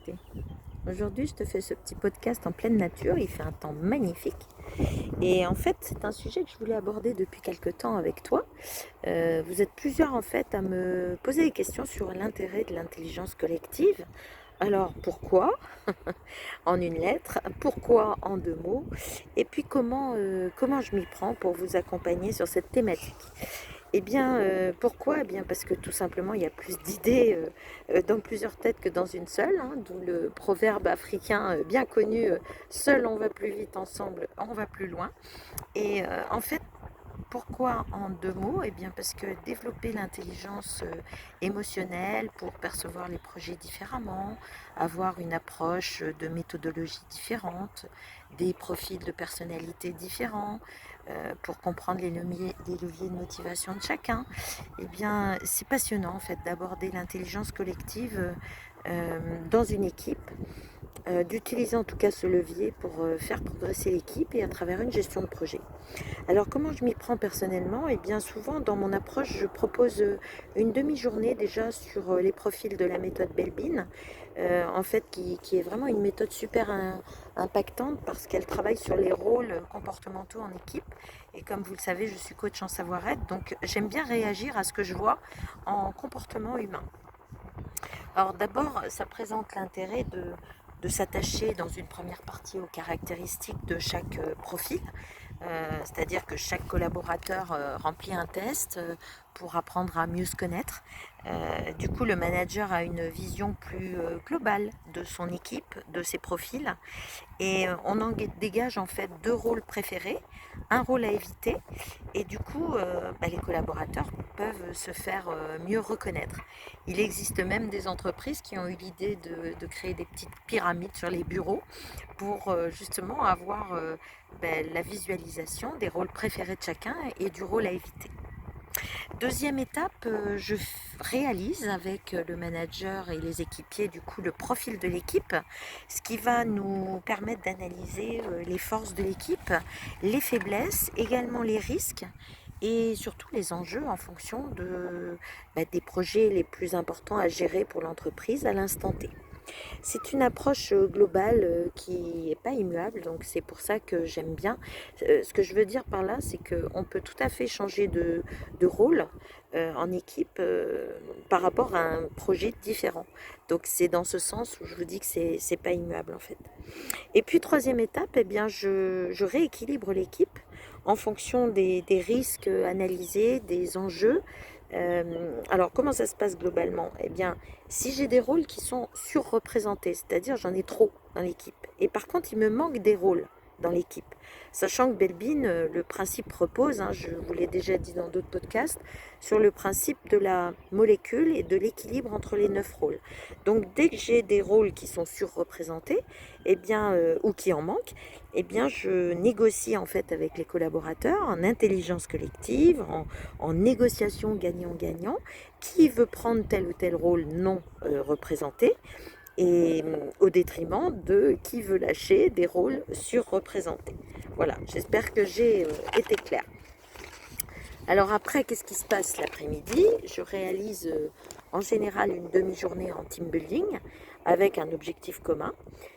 Timothée. Aujourd'hui, je te fais ce petit podcast en pleine nature. Il fait un temps magnifique. Et en fait, c'est un sujet que je voulais aborder depuis quelque temps avec toi. Vous êtes plusieurs en fait à me poser des questions sur l'intérêt de l'intelligence collective. Alors, pourquoi en une lettre? Pourquoi en deux mots? Et puis, comment je m'y prends pour vous accompagner sur cette thématique? Eh bien, pourquoi? Eh bien, parce que tout simplement, il y a plus d'idées dans plusieurs têtes que dans une seule, hein, d'où le proverbe africain bien connu, seul on va plus vite, ensemble on va plus loin. Et en fait, pourquoi en deux mots? Eh bien, parce que développer l'intelligence émotionnelle pour percevoir les projets différemment, avoir une approche de méthodologie différente, des profils de personnalité différents, pour comprendre les leviers de motivation de chacun, eh bien, c'est passionnant en fait d'aborder l'intelligence collective dans une équipe, d'utiliser en tout cas ce levier pour faire progresser l'équipe et à travers une gestion de projet. Alors comment je m'y prends personnellement? Eh bien souvent dans mon approche, je propose une demi-journée déjà sur les profils de la méthode Belbin, en fait qui est vraiment une méthode super impactante parce qu'elle travaille sur les rôles comportementaux en équipe. Et comme vous le savez, je suis coach en savoir-être, donc j'aime bien réagir à ce que je vois en comportement humain. Alors d'abord, ça présente l'intérêt de s'attacher dans une première partie aux caractéristiques de chaque profil. C'est-à-dire que chaque collaborateur remplit un test pour apprendre à mieux se connaître. Du coup, le manager a une vision plus globale de son équipe, de ses profils, et on en dégage en fait deux rôles préférés, un rôle à éviter, et du coup, les collaborateurs peuvent se faire mieux reconnaître. Il existe même des entreprises qui ont eu l'idée de créer des petites pyramides sur les bureaux pour justement avoir la visualisation des rôles préférés de chacun et du rôle à éviter. Deuxième étape, je réalise avec le manager et les équipiers du coup le profil de l'équipe, ce qui va nous permettre d'analyser les forces de l'équipe, les faiblesses, également les risques et surtout les enjeux en fonction des projets les plus importants à gérer pour l'entreprise à l'instant T. C'est une approche globale qui n'est pas immuable, donc c'est pour ça que j'aime bien. Ce que je veux dire par là, c'est qu'on peut tout à fait changer de rôle en équipe par rapport à un projet différent. Donc c'est dans ce sens où je vous dis que c'est pas immuable en fait. Et puis troisième étape, eh bien, je rééquilibre l'équipe en fonction des risques analysés, des enjeux. Alors comment ça se passe globalement? Eh bien, si j'ai des rôles qui sont surreprésentés, c'est-à-dire j'en ai trop dans l'équipe, et par contre il me manque des rôles dans l'équipe, sachant que Belbin, le principe repose, hein, je vous l'ai déjà dit dans d'autres podcasts, sur le principe de la molécule et de l'équilibre entre les 9 rôles. Donc dès que j'ai des rôles qui sont surreprésentés, eh bien, ou qui en manquent, eh bien, je négocie en fait avec les collaborateurs en intelligence collective, en négociation gagnant-gagnant, qui veut prendre tel ou tel rôle non représenté, et au détriment de qui veut lâcher des rôles surreprésentés. Voilà, j'espère que j'ai été claire. Alors après, qu'est-ce qui se passe l'après-midi? Je réalise en général une demi-journée en team building avec un objectif commun.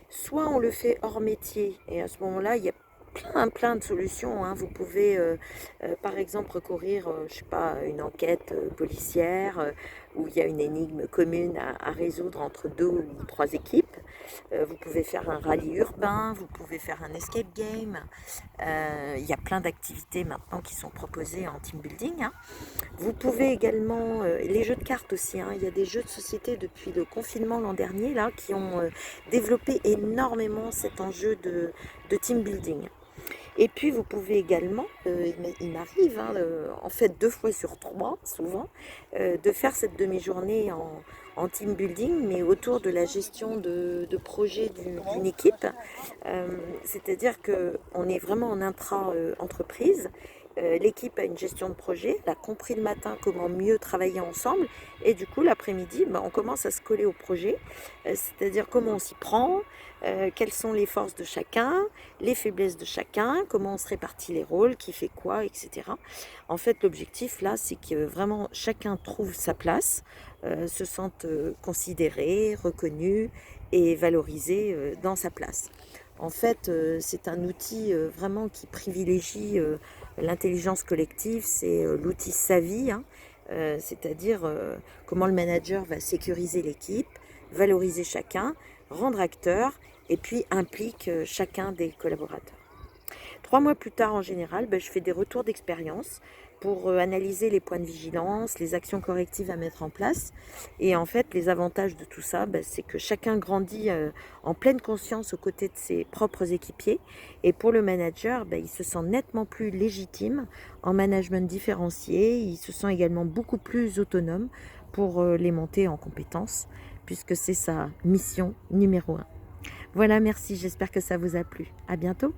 Soit on le fait hors métier et à ce moment-là, il y a plein de solutions, hein. Vous pouvez par exemple recourir, je sais pas, à une enquête policière où il y a une énigme commune à résoudre entre deux ou trois équipes. Vous pouvez faire un rallye urbain, vous pouvez faire un escape game. Il y a plein d'activités maintenant qui sont proposées en team building, hein. Vous pouvez également, les jeux de cartes aussi, hein. Il y a des jeux de société depuis le confinement l'an dernier là, qui ont développé énormément cet enjeu de team building. Et puis vous pouvez également, il m'arrive, hein, en fait 2 fois sur 3 souvent, de faire cette demi-journée en team building, mais autour de la gestion de projets d'une équipe. C'est-à-dire qu'on est vraiment en intra-entreprise l'équipe a une gestion de projet, elle a compris le matin comment mieux travailler ensemble, et du coup l'après-midi, on commence à se coller au projet, c'est-à-dire comment on s'y prend, quelles sont les forces de chacun, les faiblesses de chacun, comment on se répartit les rôles, qui fait quoi, etc. En fait, l'objectif là, c'est que vraiment chacun trouve sa place, se sente considéré, reconnu et valorisé dans sa place. En fait, c'est un outil vraiment qui privilégie l'intelligence collective, c'est l'outil SAVI, hein, c'est-à-dire comment le manager va sécuriser l'équipe, valoriser chacun, rendre acteur et puis implique chacun des collaborateurs. 3 mois plus tard, en général, je fais des retours d'expérience pour analyser les points de vigilance, les actions correctives à mettre en place. Et en fait, les avantages de tout ça, c'est que chacun grandit en pleine conscience aux côtés de ses propres équipiers. Et pour le manager, il se sent nettement plus légitime en management différencié. Il se sent également beaucoup plus autonome pour les monter en compétences, puisque c'est sa mission numéro 1. Voilà, merci, j'espère que ça vous a plu. À bientôt.